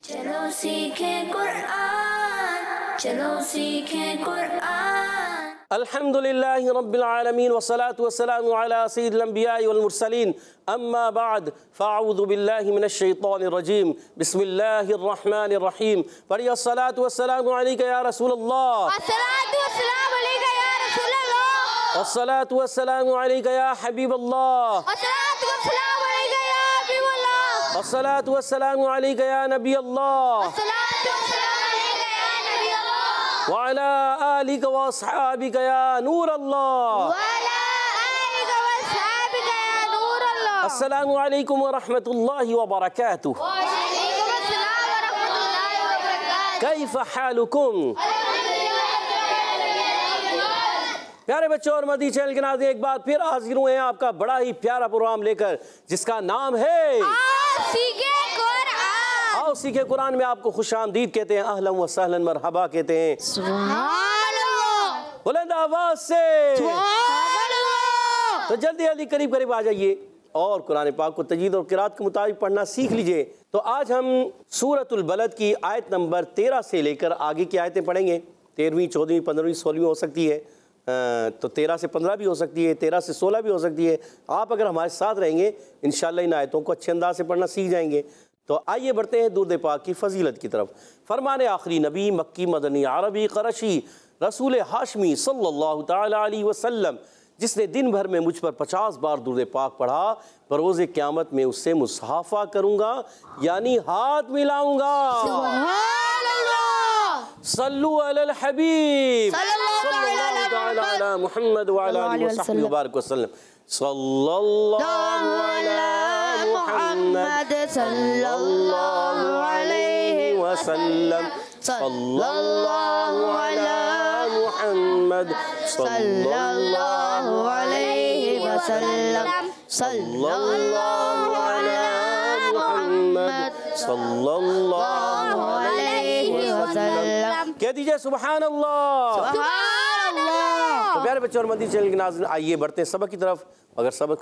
चलो सीखें कुरान, चलो सीखें कुरान। अल्हम्दुलिल्लाहि रब्बिल आलमीन वस्सलातु वस्सलामु अला सय्यिदिल अंबियाइ वल मुरसलीन अम्मा बाद फ़अऊज़ु बिल्लाहि मिनश शैतानिर रजीम बिस्मिल्लाहिर रहमानिर रहीम। पढ़िए अस्सलातु वस्सलामु अलैका या रसूलल्लाह, अस्सलातु वस्सलामु अलैका या रसूलल्लाह, अस्सलातु वस्सलामु अलैका या हबीबल्लाह, अस्सलातु वस्सलामु अलैका या हबीबल्लाह, अस्सलातु वस्सलामु अलैका या नबी अल्लाह, अस्सलातु वस्सलामु अलैका या नबी अल्लाह, व अला आलिका व अस्हाबिका या नूर अल्लाह, व अला आलिका व अस्हाबिका या नूर अल्लाह। अस्सलामु अलैकुम व रहमतुल्लाहि व बरकातुहू। व अलैकुम अस्सलाम व रहमतुल्लाहि व बरकातुहू। कैफ़ हालुकुम? प्यारे बच्चों और मदी चैनल के नाज़रीन, एक बार फिर हाजिर हुए हैं आपका बड़ा ही प्यारा प्रोग्राम लेकर, जिसका नाम है आओ सीखें कुरान। आओ सीखे कुरान में आपको खुशामदीद कहते हैं, अहलन व सहलन मरहबा कहते हैं। सुभान अल्लाह, बुलंद आवाज से सुभान अल्लाह। तो जल्दी जल्दी करीब करीब आ जाइए और कुरान पाक को तजवीद और किरात के मुताबिक पढ़ना सीख लीजिए। तो आज हम सूरतुल बलद की आयत नंबर 13 से लेकर आगे की आयतें पढ़ेंगे। 13वीं, 14वीं, 15वीं, 16वीं हो सकती है, तो 13 से 15 भी हो सकती है, 13 से 16 भी हो सकती है। आप अगर हमारे साथ रहेंगे इंशाअल्लाह इन आयतों को अच्छे अंदाज से पढ़ना सीख जाएंगे। तो आइए बढ़ते हैं दुरूद पाक की फजीलत की तरफ। फरमान आखिरी नबी मक्की मदनी अरबी क़रशी रसूल हाशमी सल्लल्लाहु ताला अलैहि वसल्लम, जिसने दिन भर में मुझ पर 50 बार दुरूद पाक पढ़ा, बरोज़े क़यामत में उससे मुसाफ़ा करूँगा, यानी हाथ मिलाऊँगा। सल्लु अलल हबीब सल्लल्लाहु ताला मुहम्मद व अला आलिहि व सहबिहि व बारिक वसल्लम। सल्लल्लाहु अला मुहम्मद सल्लल्लाहु अलैहि वसल्लम। सल्लल्लाहु अला मुहम्मद सल्लल्लाहु अलैहि वसल्लम। सल्लल्लाहु अला मुहम्मद सल्लल्लाहु अलैहि वसल्लम। कह दीजिए सुभान अल्लाह, सुभान अल्लाह। तो प्यारे बच्चों और मदनी चैनल के नाज़रीन, आइए बढ़ते हैं सबक की तरफ। मगर सबक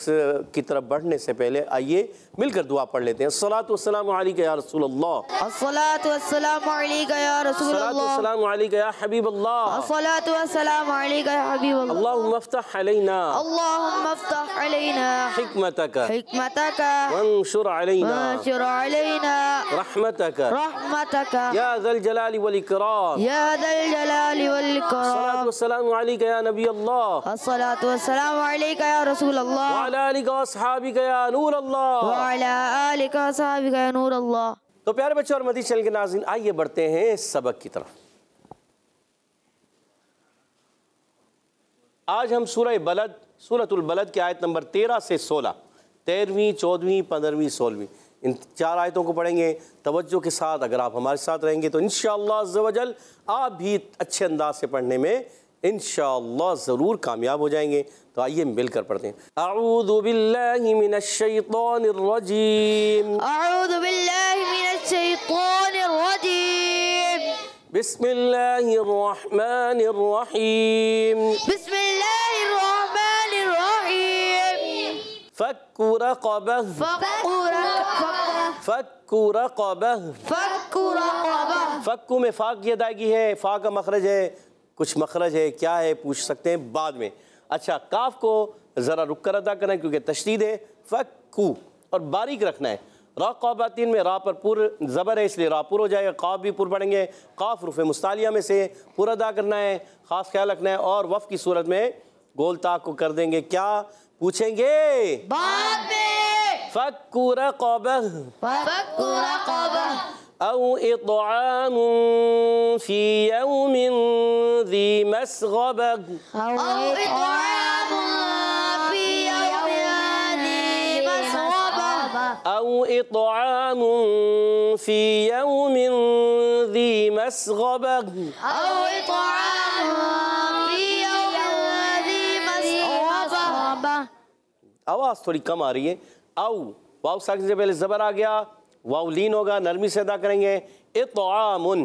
की तरफ बढ़ने से पहले आइए मिलकर दुआ पढ़ लेते हैं। अस्सलातु वस्सलामु अलैका या रसूलल्लाह, अस्सलातु वस्सलामु अलैका या रसूलल्लाह, अस्सलातु वस्सलामु अलैका या हबीबल्लाह, अस्सलातु वस्सलामु अलैका या हबीबल्लाह। अल्लाहुम्मा अफ्तह अलैना अल्लाहुम्मा अफ्तह अलैना हिकमतक हिकमतक वंशुर अलैना वंशुर अलैना रहमतक रहमतक या ज़ल जलाली वल इकराम। या दल जलाली वल अस्सलातु इकराम। वस्सलामु अलैका या नबी अल्लाह, अस्सलातु वस्सलामु अलैका या रसूलल्लाह, व अला आलिका व अस्हाबिका या नूर व अल्लाह। अला आलिका व अस्हाबिका या नूर अल्लाह। तो प्यारे बच्चों और मदनी चैनल के नाज़रीन, आइए बढ़ते हैं सबक की तरफ। आज हम सूरह बलद, सूरतुल बलद की आयत नंबर 13 से 16, 13वीं, 14वीं, 15वीं, 16वीं, इन 4 आयतों को पढ़ेंगे तवज्जो के साथ। अगर आप हमारे साथ रहेंगे तो इंशाअल्लाह अज़्ज़ व जल आप भी अच्छे अंदाज से पढ़ने में इंशाअल्लाह ज़रूर कामयाब हो जाएंगे। तो आइए मिलकर पढ़ते हैं। अऊज़ु बिल्लाहि मिनश शैतानिर रजीम, अऊज़ु बिल्लाहि मिनश शैतानिर रजीम, बिस्मिल्लाहिर रहमानिर रहीम। बिस्मिल्लाहिर रहमानिर रहीम। फक्कु रक़बह, फक्कु रक़बह। फक्कु में फ़ा की अदायगी है, फ़ा का मखरज है, कुछ मखरज है, क्या है पूछ सकते हैं बाद में। अच्छा, काफ को ज़रा रुक कर अदा करना है क्योंकि तशदीद है। फक्कु और बारीक रखना है। रक़बतिन में रा पर पुर ज़बर है, इसलिए रा पुर हो जाएगा। काफ भी पुर पढ़ेंगे। काफ रुफ़े मुस्तालिया में से पुर अदा करना है, ख़ास ख्याल रखना है। और वफ़ की सूरत में गोल ताक को कर देंगे। क्या पूछेंगे बाद में? फक्कु रक़बह फक्कु रक़बह औ इत्आमुन फ़ी यौमिन ज़ी मस्ग़बह। औ इत्आमुन फ़ी यौमिन ज़ी मस्ग़बह। औ इत्आमुन फ़ी यौमिन ज़ी मस्ग़बह। औ इत्आमुन फ़ी यौमिन ज़ी मस्ग़बह। आवाज़ थोड़ी कम आ रही है। औ वाव साकिन से पहले ज़बर आ गया, वाव लीन होगा, नरमी से अदा करेंगे। इत्आमुन,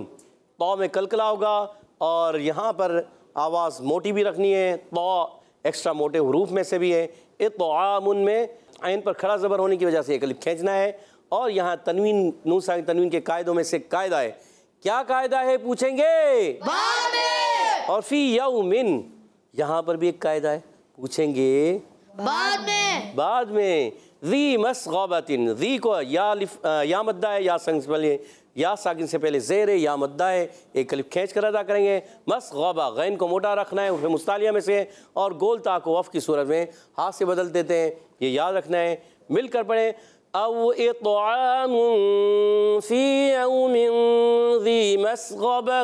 तौ में कलकला होगा और यहाँ पर आवाज़ मोटी भी रखनी है। तौ एक्स्ट्रा मोटे हरूफ में से भी है। इत्आमुन में ऐन पर खड़ा ज़बर होने की वजह से एक अलिफ खींचना है और यहाँ तनवीन, नून साकिन तनवीन के कायदों में से कायदा है। क्या कायदा है पूछेंगे? बाद में। और फी यौमिन, यहाँ पर भी एक कायदा है, पूछेंगे बाद में। बाद में। ज़ी मस्ग़बतिन, ज़ी को या मद्दा है, या संग से पहले, या साकिन से पहले ज़ेर है, या मद्दा है, एक कलिफ खींच कर अदा करेंगे। मस्ग़बा, गैन को मोटा रखना है, उसमें मुस्तालिया में से, और गोल ता को वफ़ की सूरत में हाथ से बदल देते हैं, ये याद रखना है। मिलकर पढ़ें, औ इत्आमुन फ़ी यौमिन ज़ी मस्ग़बा,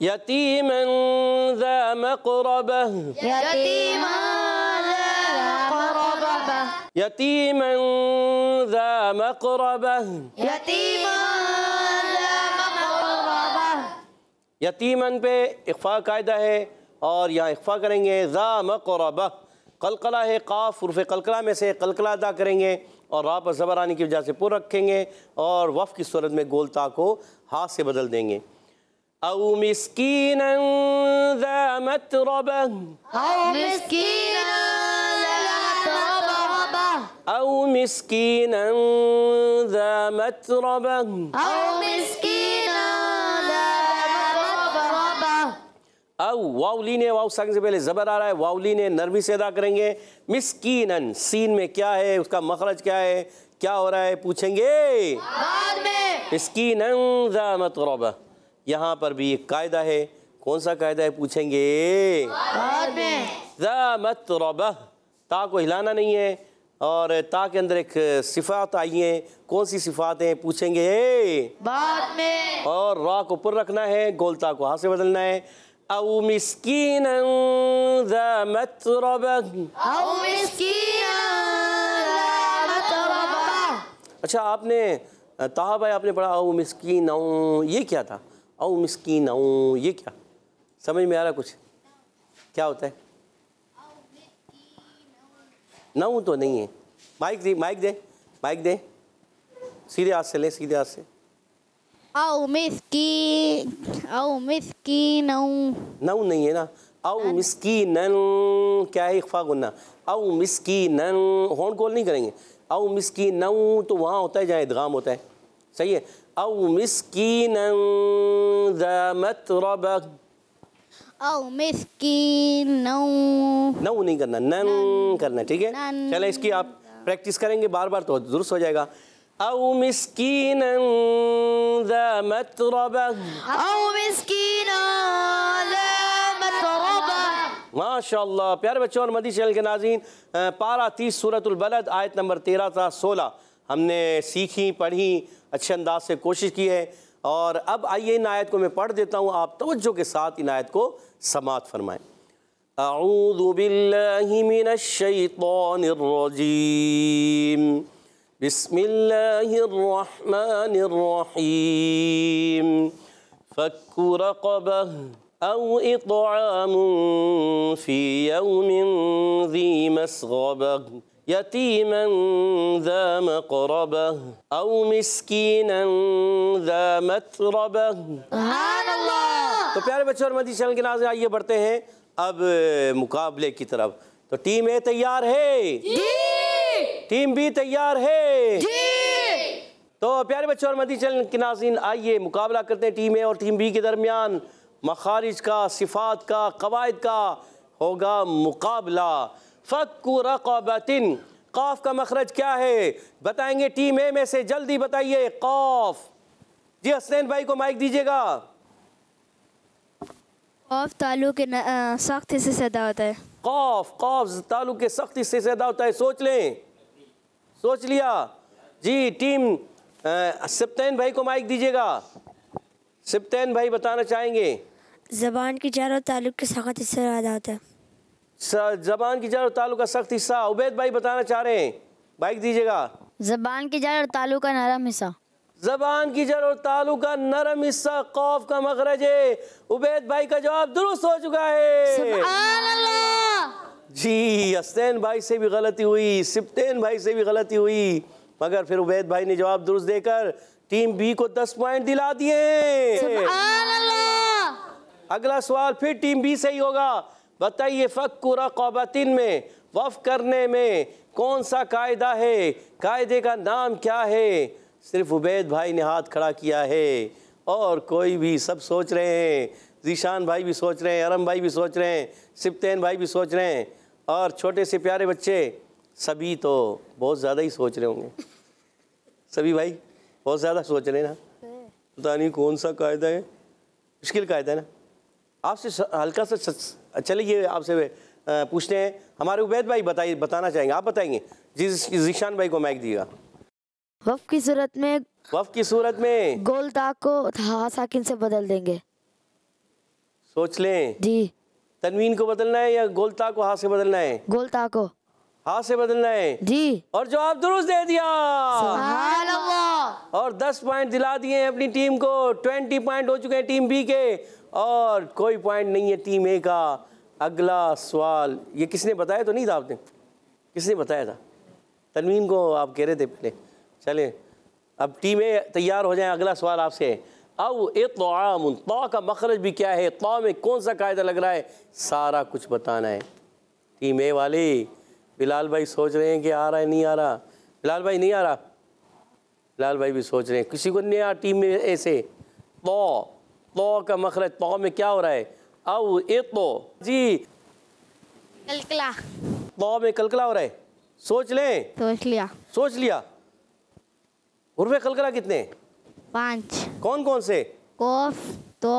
यतीमन ज़ा मक़रबा, यतीमन ज़ा मक़रबा, यतीमन पे इख्फा कायदा है और यहाँ इख्फा करेंगे। ज़ा मक़रबा, कलकला है, काफ उर्फ़ कलकला में से कलकला अदा करेंगे और रा पर ज़बर आने की वजह से पुर रखेंगे और वफ़ की सूरत में गोल ता को हाथ से बदल देंगे। औ मिस्कीनन ज़ा मत्रबा, औ मिस्कीनन ज़ा मत्रबा, औ वाउली ने, वाउ साकिन से पहले ज़बर आ रहा है, वाउली ने नरमी से अदा करेंगे। मिस्कीनन, सीन में क्या है, उसका मखरज क्या है, क्या हो रहा है, पूछेंगे बाद में। मिस्कीनन ज़ा मत्रबा, यहाँ पर भी एक कायदा है। कौन सा कायदा है, पूछेंगे बाद में। ज़ा मत्रबा, ता को हिलाना नहीं है और ता के अंदर एक सिफ़ात आई है। कौन सी सिफ़ात हैं, पूछेंगे बाद में। और रा को पुर रखना है, गोल ता को हाथ से बदलना है। औ मिस्कीनन ज़ा मत्रबा, अच्छा आपने ताहा भाई आपने पढ़ा औ मिस्कीन, ये क्या था? औ मिस्कीन, ये क्या समझ में आ रहा कुछ? क्या होता है? नऊ तो नहीं है। माइक दे, माइक दे, माइक दे, सीधे हाथ से ले, सीधे हाथ से। औ मिस्कीन, नऊ नहीं है ना। औ मिस्कीनन, क्या है? इख्फा गुन्ना। औ मिस्कीनन, होंठ गोल नहीं करेंगे। औ मिस्कीनन तो वहाँ होता है जहाँ इदगाम होता है, सही है। औ मिस्कीनन ज़ा मत्रबा, औ मिस्कीन, नऊ नहीं करना, नन करना, ठीक है। चले इसकी आप प्रैक्टिस करेंगे बार बार तो दुरुस्त हो जाएगा। औ मिस्कीनन ज़ा मत्रबा, माशाअल्लाह। प्यारे बच्चों और मदी चैनल के नाज़रीन, पारा 30 सूरतुल बलद आयत नंबर 13 था 16 हमने सीखी, पढ़ी, अच्छे अंदाज से कोशिश की है। और अब आइए इन आयत को मैं पढ़ देता हूँ, आप तवज्जो के साथ इन आयत को समात फरमाएँ। अऊज़ु बिल्लाहि मिनश शैतानिर रजीम, बिस्मिल्लाहिर रहमानिर रहीम। फक्कु रक़बह औ इत्आमुन फ़ी यौमिन ज़ी मस्ग़बह, यतीमन ज़ा मक़रबह औ मिस्कीनन ज़ा मत्रबह। तो प्यारे बच्चों और मदी चैनल के नाज़रीन, आइए बढ़ते हैं अब मुकाबले की तरफ। तो टीम ए तैयार है? जी। टीम बी तैयार है? जी। तो प्यारे बच्चों और मदी चैनल के नाज़रीन, आइए मुकाबला करते हैं टीम ए और टीम बी के दरमियान। मखारिज का, सिफ़ात का, क़वाइद का होगा मुकाबला। फ़क्कु रक़बतिन, क़ाफ का मखरज क्या है बताएंगे टीम ए में से, जल्दी बताइए। क़ाफ। जी हसनैन भाई को माइक दीजिएगा। क़ाफ तालु के सख्त हिस्से से अदा होता है। क़ाफ, क़ाफ तालु के सख्त हिस्से से अदा होता है। सोच लें, सोच लिया। जी टीम सिप्तैन भाई को माइक दीजिएगा। सिप्तैन भाई बताना चाहेंगे। ज़बान की जर और ताल्लुक़ के सख्त हिस्से से अदा होता है। ज़बान की जर और ताल्लुक़ का सख्त हिस्सा। उबैद भाई बताना चाह रहे हैं, माइक दीजिएगा। ज़बान की जर और ताल्लुक़ का नरम हिस्सा। ज़बान की जर और ताल्लुक़ का नरम हिस्सा क़ाफ का मखरज है। उबैद भाई का जवाब दुरुस्त हो चुका है। सुभान अल्लाह। जी हसनैन भाई से भी गलती हुई, सिप्तैन भाई से भी गलती हुई, मगर फिर उबैद भाई ने जवाब दुरुस्त देकर टीम बी को 10 पॉइंट दिला दिए। सुभान अल्लाह। अगला सवाल फिर टीम बी से ही होगा। बताइए फ़क्कु रक़बतिन में वफ़ करने में कौन सा कायदा है, कायदे का नाम क्या है? सिर्फ उबैद भाई ने हाथ खड़ा किया है और कोई भी, सब सोच रहे हैं, ज़ीशान भाई भी सोच रहे हैं, अरम भाई भी सोच रहे हैं, सिप्तैन भाई भी सोच रहे हैं और छोटे से प्यारे बच्चे सभी तो बहुत ज़्यादा ही सोच रहे होंगे। सभी भाई बहुत ज़्यादा सोच रहे हैं ना, पता नहीं कौन सा कायदा है, मुश्किल कायदा है ना। आपसे हल्का सा चलिए आपसे पूछते हैं, हमारे उबैद भाई बताइए, बताना चाहेंगे, आप बताएंगे। ज़ीशान भाई को माइक दिएगा। वफ़ की सूरत में, वफ़ की सूरत में गोल ता को हा साकिन से बदल देंगे। सोच लें, जी। तनवीन को बदलना है या गोलता को हाथ से बदलना है? गोल ता को हाथ से बदलना है जी। और जवाब दुरुस्त दे दिया सुभान अल्लाह। और 10 पॉइंट दिला दिए हैं अपनी टीम को। 20 पॉइंट हो चुके हैं टीम बी के और कोई पॉइंट नहीं है टीम ए का। अगला सवाल, ये किसने बताया तो नहीं था आपने? किसने बताया था? तनवीन को आप कह रहे थे पहले। चलें अब टीम ए तैयार हो जाए। अगला सवाल आपसे, अब इत्ताम, ता का मखरज भी क्या है, ता में कौन सा कायदा लग रहा है, सारा कुछ बताना है। टीम ए वाले बिलाल भाई सोच रहे हैं कि आ रहा है नहीं आ रहा। बिलाल भाई नहीं आ रहा, बिलाल भाई भी सोच रहे हैं, किसी को नहीं आ टीम में ऐसे। तो का मखरज तो में क्या हो रहा है? औ इतो जी, कलकला। तो में कलकला हो रहा है। सोच लें, सोच लिया। सोच लिया। उर्वे कलकला कितने? 5। कौन कौन से? कोफ, तो,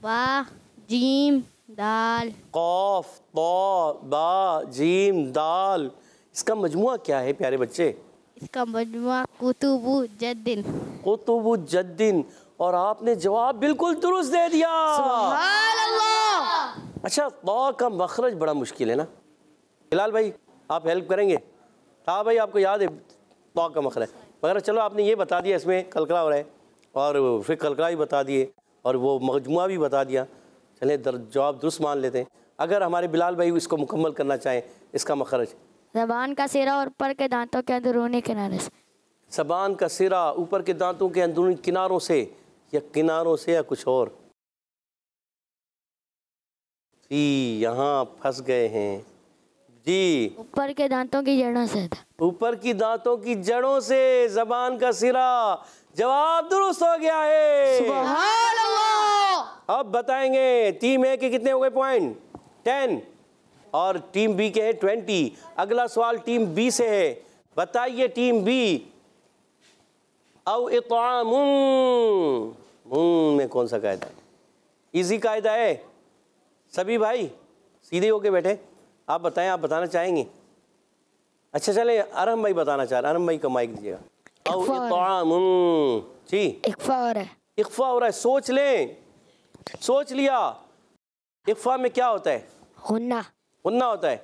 बा, जीम, दाल। कौफ, तो, बा, जीम, दाल, इसका मजमुआ क्या है प्यारे बच्चे? इसका मजमुआ कुतुबु जद्दिन। कुतुबु जद्दिन। और आपने जवाब बिल्कुल दुरुस्त दे दिया। सुभान अल्लाह। अच्छा, तो का मखरज बड़ा मुश्किल है ना। बिलाल भाई आप हेल्प करेंगे? हाँ भाई आपको याद है तो का मखरज, मगर चलो आपने ये बता दिया इसमें कलकला हो रहा है और फिर कलकला भी बता दिए और वो मजमुआ भी बता दिया। चलें जवाब दुरुस्त मान लेते हैं। अगर हमारे बिलाल भाई इसको मुकम्मल करना चाहें, इसका मखरज। ज़बान का सिरा और ऊपर के दांतों के अंदरूनी किनारे से। ज़बान का सिरा ऊपर के दांतों के अंदरूनी किनारों से, या किनारों से या कुछ और? जी यहाँ फंस गए हैं जी। ऊपर के दांतों की जड़ों से। ऊपर की दांतों की जड़ों से ज़बान का सिरा। जवाब दुरुस्त हो गया है। सुभान अल्लाह। अब बताएंगे टीम ए के कितने हो गए पॉइंट? 10 और टीम बी के हैं 20। अगला सवाल टीम बी से है। बताइए टीम बी, औ इत्आमुन में कौन सा कायदा है? इजी कायदा है। सभी भाई सीधे होके बैठे, आप बताएं, आप बताना चाहेंगे? अच्छा चले अरहम भाई बताना चाह रहे हैं, अरहम भाई का माइक दीजिएगा। औ इत्आमुन जी, इख्फा हो रहा है। इख्फा हो रहा है। सोच लें, सोच लिया। इख्फा में क्या होता है? गुन्ना। गुन्ना होता है।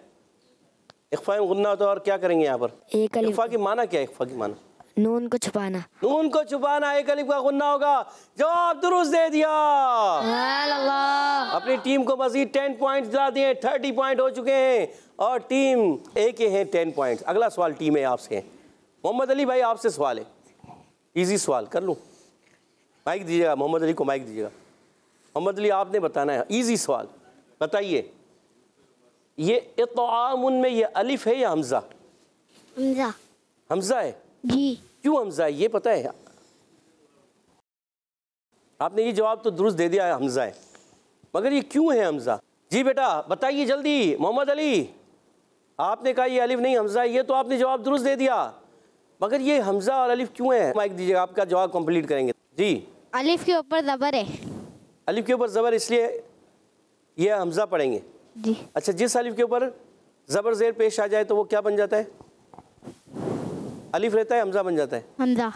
इख्फा में गुन्ना होता है। और क्या करेंगे यहाँ पर? एक अलिफ। इख्फा की माना क्या है? इख्फा की माना नून को छुपाना। नून को छुपाना। एक अलिफ का गुन्ना होगा। जवाब दुरुस्त दे दिया। सुभान अल्लाह। अपनी टीम को मजीद 10 पॉइंट दिला दिए। 30 पॉइंट हो चुके हैं और टीम ए के हैं 10 पॉइंट। अगला सवाल टीम ए आपसे है। मोहम्मद अली भाई आपसे सवाल है, इजी सवाल कर लूँ? माइक दीजिएगा, मोहम्मद अली को माइक दीजिएगा। मोहम्मद अली आपने बताना है, इजी सवाल बताइए। ये इत्आमुन में ये अलिफ है या हमजा? हमजा। हमजा है जी। क्यों हमजा है ये पता है? आपने ये जवाब तो दुरुस्त दे दिया है, हमजा है, मगर ये क्यों है हमजा? जी बेटा बताइए जल्दी। मोहम्मद अली आपने कहा ये अलिफ नहीं हमजा है, ये तो आपने जवाब दुरुस्त दे दिया, मगर ये हमजा और अलिफ क्यों है? माइक दीजिएगा, आपका जवाब कंप्लीट करेंगे जी। अलिफ के ऊपर ज़बर है। अलिफ के ऊपर ज़बर, इसलिए ये हमजा पढ़ेंगे जी। अच्छा, जिस अलिफ के ऊपर ज़बर ज़ेर पेश आ जाए तो वो क्या बन जाता है? अलिफ रहता है, हमजा बन जाता है। हमजा।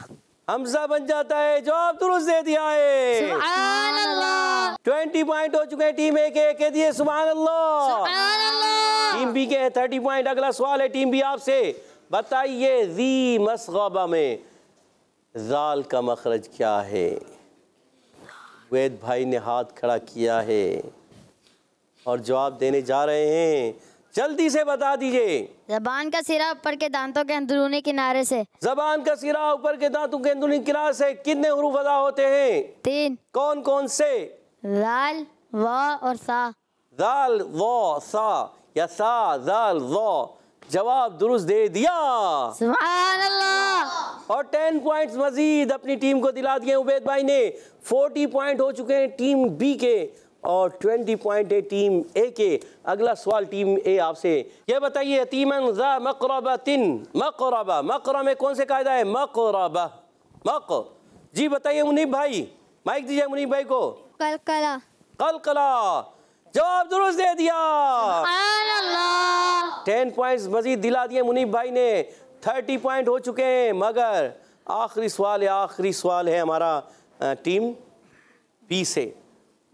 हमजा बन जाता है। जवाब दुरुस्त दे दिया है। सुभान अल्लाह। 20 पॉइंट हो चुके हैं टीम ए के, कह दिए सुभान अल्लाह। सुभान अल्लाह। टीम बी के हैं 30 पॉइंट। अगला सवाल है टीम बी आपसे। बताइए ज़ी मसग़बा में ज़ाल का मखरज क्या है? वैद भाई ने हाथ खड़ा किया है और जवाब देने जा रहे हैं, जल्दी से बता दीजिए। ज़बान का सिरा ऊपर के दांतों के अंदरूनी किनारे से। ज़बान का सिरा ऊपर के दांतों के अंदरूनी किनारे से कितने हुरूफ अदा होते हैं? 3। कौन कौन से? लाल, वा और सा। जाल ज़ो सा या सा जाल ज़ो। जवाब दुरुस्त दे दिया। सुभान अल्लाह। और 10 पॉइंट्स मजीद अपनी टीम को दिला दिए उबैद भाई ने। 40 पॉइंट हो चुके हैं टीम बी के और 20 पॉइंट है टीम ए के। अगला सवाल टीम ए आपसे, ये बताइए यतीमन ज़ा मक़रबतिन, मक़रबा, मक़रब में कौन से कायदा है? मक़रबा, मक़, जी बताइए मुनीब भाई, माइक दीजिए मुनीब भाई को। कलकला। कलकला, जवाब दुरुस्त दे दिया। सुभान अल्लाह। 10 पॉइंट्स मजीद दिला दिए मुनीब भाई ने। 30 पॉइंट हो चुके हैं, मगर आखिरी सवाल है हमारा टीम बी से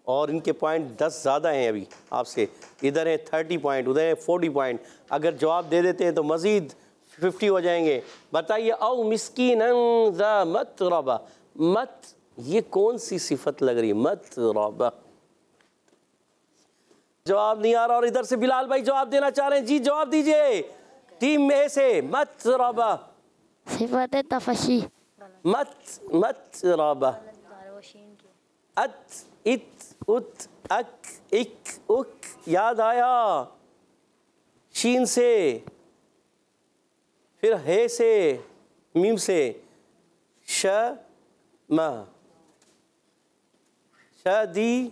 और इनके पॉइंट 10 ज़्यादा हैं अभी आपसे। इधर है 30 पॉइंट, उधर है 40 पॉइंट। अगर जवाब दे देते हैं तो मजीद 50 हो जाएंगे। बताइए औ मिस्कीनन ज़ा मतरबा, मत ये कौन सी सिफत लग रही है? मतरबा, जवाब नहीं आ रहा। और इधर से बिलाल भाई जवाब देना चाह रहे हैं, जी जवाब दीजिए टीम ए से। मतरबा, सिफत तफशी। मतरबा, अत, इत, उत, अक, इक, उक, याद आया? शीन से, फिर हे से, मीम से, श, म, शदी,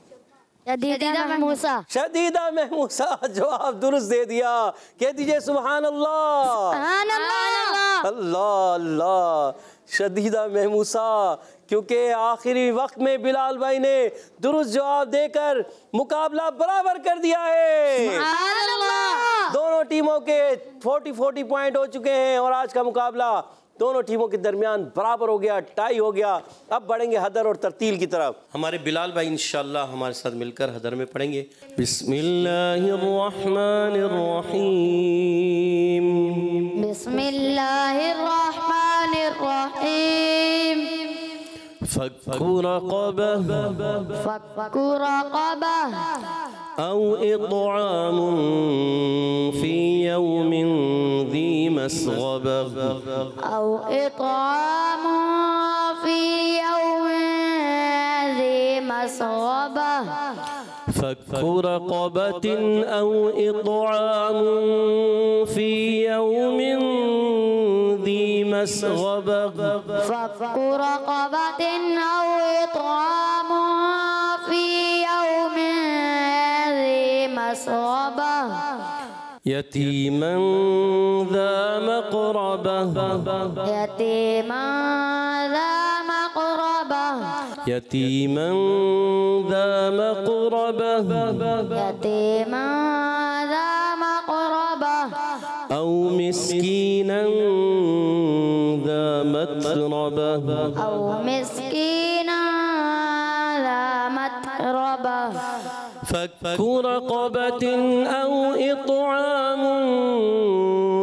शदीदा महमूसा। शदीदा महमूसा, जवाब दुरुस्त दे दिया। कह दीजिए सुभान अल्लाह। सुभान अल्लाह। अल्लाह अल्लाह, शदीदा महमूसा, क्योंकि आखिरी वक्त में बिलाल भाई ने दुरुस्त जवाब देकर मुकाबला बराबर कर दिया है। सुभान अल्लाह। दोनों टीमों के 40 पॉइंट हो चुके हैं और आज का मुकाबला दोनों टीमों के दरमियान बराबर हो गया, टाई हो गया। अब बढ़ेंगे हदर और तरतील की तरफ। हमारे बिलाल भाई इंशाल्लाह हमारे साथ मिलकर हदर में पढ़ेंगे। बिस्मिल्लाहिर्रहमानिर्रहीम, बिस्मिल्लाहिर्रहमानिर्रहीम। फक्कु रक़बह, फक्कु रक़बह, औ इत्आमुन फी यौमिन ज़ी मस्ग़बह, औ इत्आमुन फी यौमिन ज़ी मस्ग़बह। फक्कु रक़बतिन औ इत्आमुन फी यौमिन ज़ी मस्ग़बह, फक्कु रक़बतिन औ इत्आमुन फी यौमिन ज़ी मस्ग़बह। यतीमन ज़ा मक़रबह, यतीमन ज़ा मक़रबह, यतीमन ज़ा मक़रबह, यतीमन ज़ा मक़रबह। औ मिस्कीनन ज़ा मतरबह, औ मिस्कीनन ज़ा मतरबह। फक्कु रक़बतिन औ इत्आमुन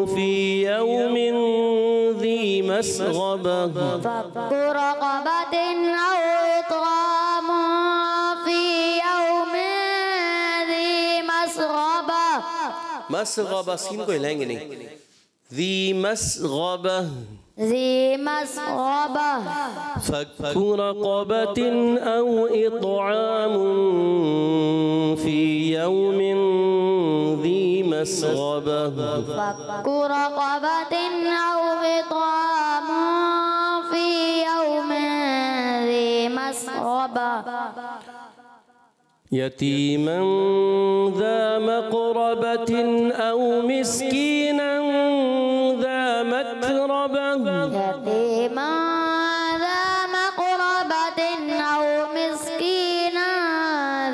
फी यौमिन ज़ी मस्ग़बह, फक्कु रक़बतिन औ इत्आमुन फी यौमिन ज़ी मस्ग़बह। मस्ग़बह, सीन को हिलाएंगे नहीं। ज़ी मस्ग़बह, ज़ी मस्ग़बह। फक्कु रक़बतिन औ इत्आमुन फी यौमिन ज़ी मस्ग़बह, फक्कु रक़बतिन औ इत्आमुन फी यौमिन ज़ी मस्ग़बह। यतीमन ज़ा मक़रबतिन औ मिस्कीनन ज़ा मतरबह, यतीमन ज़ा मक़रबतिन औ मिस्कीनन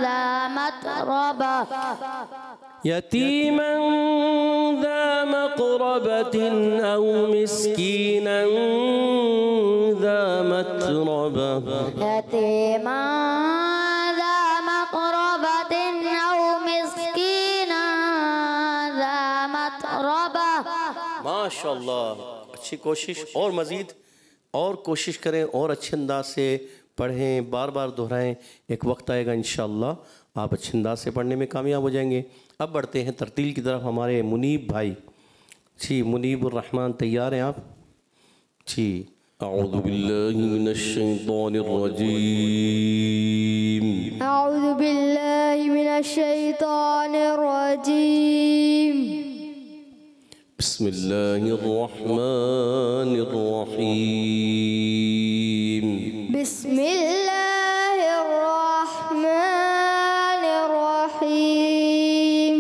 ज़ा मतरबह। यतीमन ज़ा मक़रबतिन औ मिस्कीनन ज़ा मतरबह, यतीमन ज़ा मक़रबतिन औ मिस्कीनन ज़ा मतरबह। माशाअल्लाह, अच्छी कोशिश। और मज़ीद और कोशिश करें और अच्छे अंदाज से पढ़ें, बार बार दोहराएं। एक वक्त आएगा इंशाअल्लाह आप अच्छे अंदाज से पढ़ने में कामयाब हो जाएंगे। अब बढ़ते हैं तरतील की तरफ। हमारे मुनीब भाई, जी मुनीबुर रहमान, तैयार हैं आप? जी। अऊज़ु बिल्लाहि मिनश शैतानिर रजीम, अऊज़ु बिल्लाहि मिनश मिनश्शैतानिर रजीम। बिस्मिल्लाहिर्रहमानिर्रहीम। बिस्मिल्लाहिर्रहमानिर्रहीम।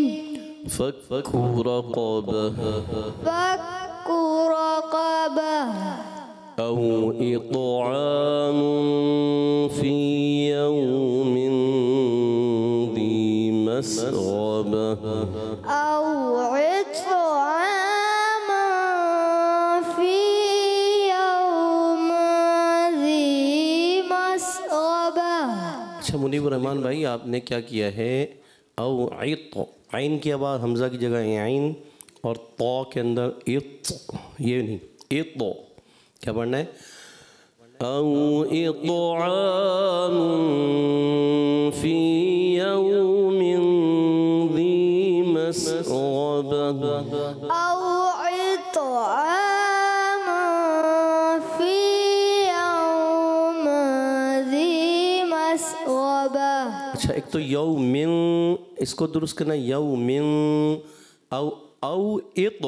फक्कु रक़बह फक्कु रक़बह औ इत्'आमुन फ़ी यौमिन ज़ी मस्ग़बह औ इत्'आमुन फ़ी यौमिन ज़ी मस्ग़बह। अच्छा मुनीबुर रहमान भाई, आपने क्या किया है? औ इत्त, आइन की आवाज़ हमज़ा की जगह है आइन, और तौ के अंदर इत्त, ये नहीं, इत्त क्या पढ़ना है? औ इत्'आमुन फ़ी यौमिन ज़ी मस्ग़बह औ इत्'आमुन फ़ी यौमिन ज़ी मस्ग़बह। अच्छा, एक तो यौमिन, इसको दुरुस्त करना, यौमिन। औ इत्त,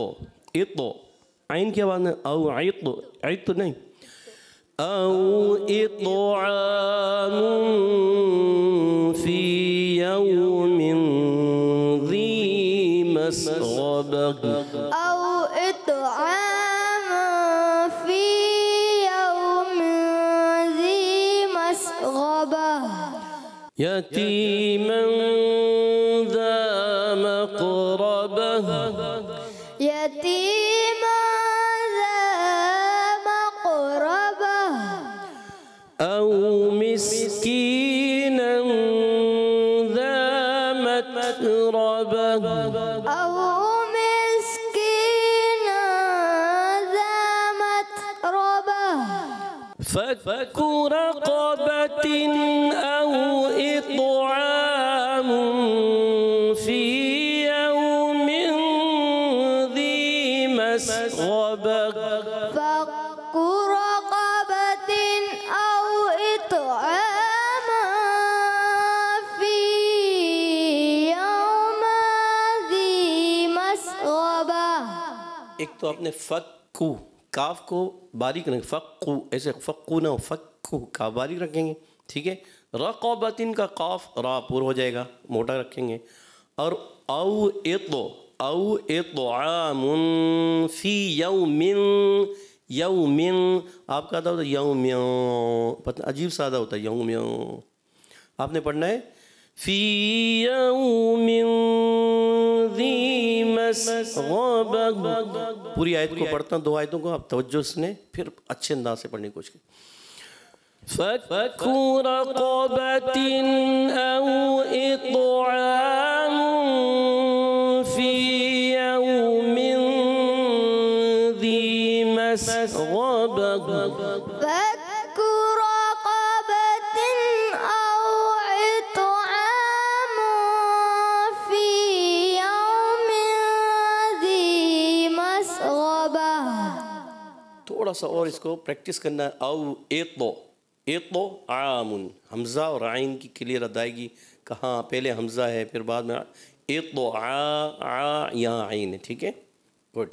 इत्त आइन की आवाज़ में, औ इत्त, इत्त नहीं। औ इत्'आमुन फ़ी यौमिन ज़ी मस्ग़बह औ इत्'आमुन फ़ी यौमिन ज़ी मस्ग़बह। यतीमन ज़ा मक़रबह यतीमन ज़ा मक़रबह औ मिस्कीनन ज़ा मत्रबह औ मिस्कीनन ज़ा मत्रबह। फक्कु रक़बतिन औ इत्'आमुन फ़ी यौमिन ज़ी मस्ग़बह फक्कु रक़बतिन औ इत्'आमुन फ़ी यौमिन ज़ी मस्ग़बह। एक तो आपने फक्कु, काफ को बारीक रखें, फक्कु ऐसे फक्कु ना हो, फक्कु काफ बारीक रखेंगे, ठीक है। रक़बतिन का काफ रा पूरा हो जाएगा, मोटा रखेंगे। और औ इत्'आमुन फ़ी यौमिन, यौमिन आपका आता होता है यौम्यों, पता अजीब सा अदा होता है यौम्यों। आपने पढ़ना है फ़ी यौमिन ज़ी मस्ग़बह। पूरी आयत को पढ़ता हूँ, दो आयतों को आप तवज्जो से फिर अच्छे अंदाज से पढ़ने की कोशिश करें। फक्कु रक़बतिन औ इत्'आमुन फ़ी यौमिन ज़ी मस्ग़बह फक्कु रक़बतिन औ इत्'आमुन फ़ी यौमिन ज़ी मस्ग़बह। थोड़ा सा और इसको प्रैक्टिस करना है। औ इत्'आमुन, हमज़ा और आइन की क्लियर अदायगी, कहाँ पहले हमज़ा है फिर बाद में यहाँ आइन है, ठीक है। गुड।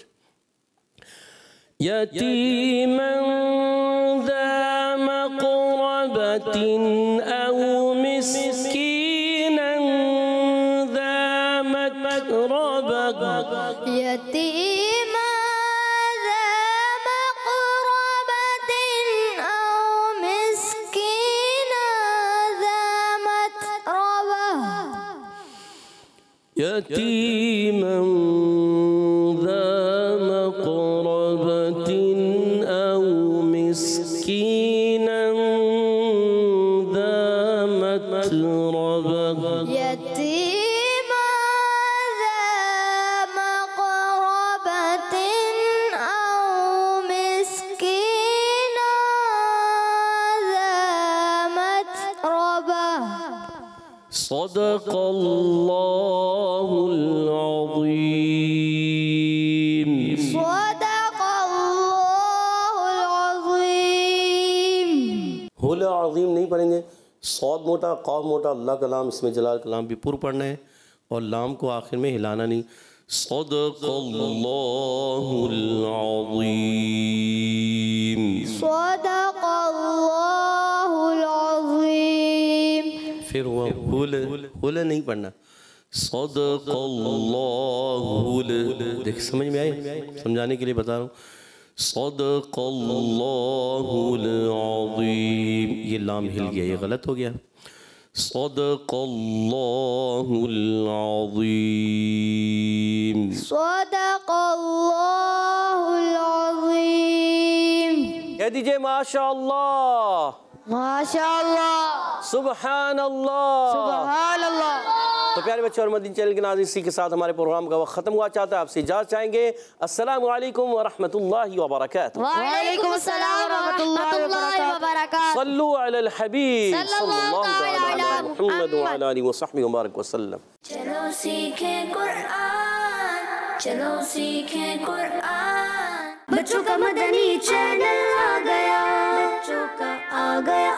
यतीमन ज़ा मक़रबतिन औ मिस्कीनन ज़ा मत्रबह यतीमन ज़ा मक़रबतिन औ मिस्कीनन ज़ा मत्रबह। यतीमन ज़ा मक़रबतिन औ मिस्कीनन ज़ा मत्रबह यतीमन ज़ा मक़रबतिन औ मिस्कीनन ज़ा मत्रबह। सदक़ल्लाहुल अज़ीम। सदक़ल्लाहुल अज़ीम। हुल अज़ीम नहीं पढ़ेंगे, सौद मोटा, कौफ मोटा, अल्लाह का नाम, इसमें जलाल का नाम भी पूरा पढ़ना है और लाम को आखिर में हिलाना नहीं। सदक़ल्लाहुल अज़ीम। सदक़ल्लाहुल अज़ीम। फिर हुआ हुल नहीं पढ़ना, सदक़ल्लाहुल। देख समझ में आई? समझाने के लिए बता रहा हूँ। सदक़ल्लाहुल अज़ीम, ये लाम हिल गया, ये गलत हो गया। सदक़ल्लाहुल अज़ीम। सदक़ल्लाहुल अज़ीम। कह दीजिए माशाअल्लाह, माशाअल्लाह, सुबहानल्लाह, सुबहानल्लाह। तो प्यारे बच्चों और मदीन चैनल के नाज़रीन, इसी के साथ हमारे प्रोग्राम का वक्त ख़त्म हुआ। चाहता है आपसे इजाज़त चाहेंगे। अस्सलामु अलैकुम व रहमतुल्लाहि व बरकातुहू। वालेकुम अस्सलाम व रहमतुल्लाहि व बरकातुहू। सल्लु अलल हबीब सल्लल्लाहु अलैहि मुहम्मद व अला आलिहि व सहबिहि व बारिक वसल्लम। चलो सीखें कुरान, चलो सीखें कुरान। बच्चों का मदनी चैनल आ गया, बच्चों का आ गया